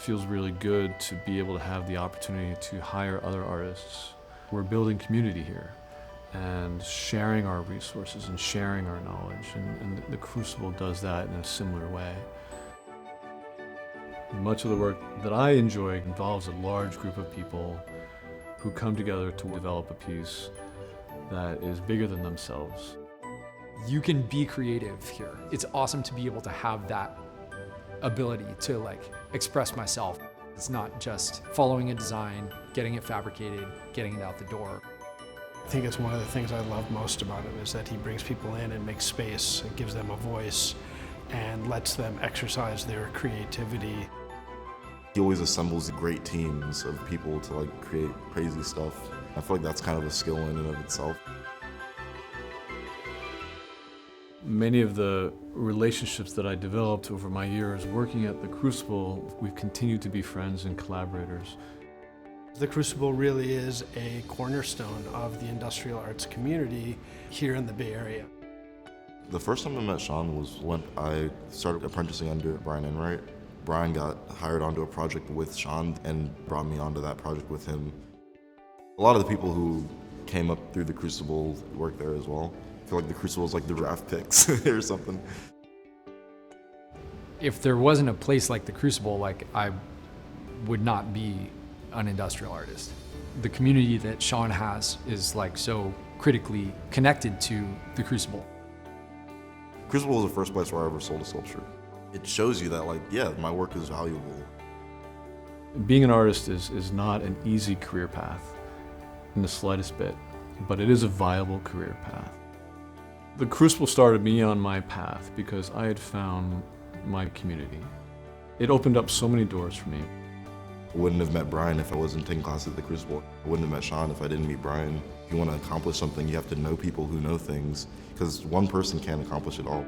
feels really good to be able to have the opportunity to hire other artists. We're building community here and sharing our resources and sharing our knowledge, and the Crucible does that in a similar way. Much of the work that I enjoy involves a large group of people who come together to develop a piece that is bigger than themselves. You can be creative here. It's awesome to be able to have that ability to express myself. It's not just following a design, getting it fabricated, getting it out the door. I think it's one of the things I love most about him is that he brings people in and makes space and gives them a voice and lets them exercise their creativity. He always assembles great teams of people to create crazy stuff. I feel like that's kind of a skill in and of itself. Many of the relationships that I developed over my years working at the Crucible, we've continued to be friends and collaborators. The Crucible really is a cornerstone of the industrial arts community here in the Bay Area. The first time I met Sean was when I started apprenticing under Brian Enright. Brian got hired onto a project with Sean and brought me onto that project with him. A lot of the people who came up through the Crucible work there as well. I feel like the Crucible is like the draft picks or something. If there wasn't a place like the Crucible, I would not be an industrial artist. The community that Sean has is so critically connected to the Crucible. Crucible was the first place where I ever sold a sculpture. It shows you that yeah, my work is valuable. Being an artist is not an easy career path in the slightest bit, but it is a viable career path. The Crucible started me on my path because I had found my community. It opened up so many doors for me. I wouldn't have met Brian if I wasn't taking classes at the Crucible. I wouldn't have met Sean if I didn't meet Brian. If you want to accomplish something, you have to know people who know things, because one person can't accomplish it all.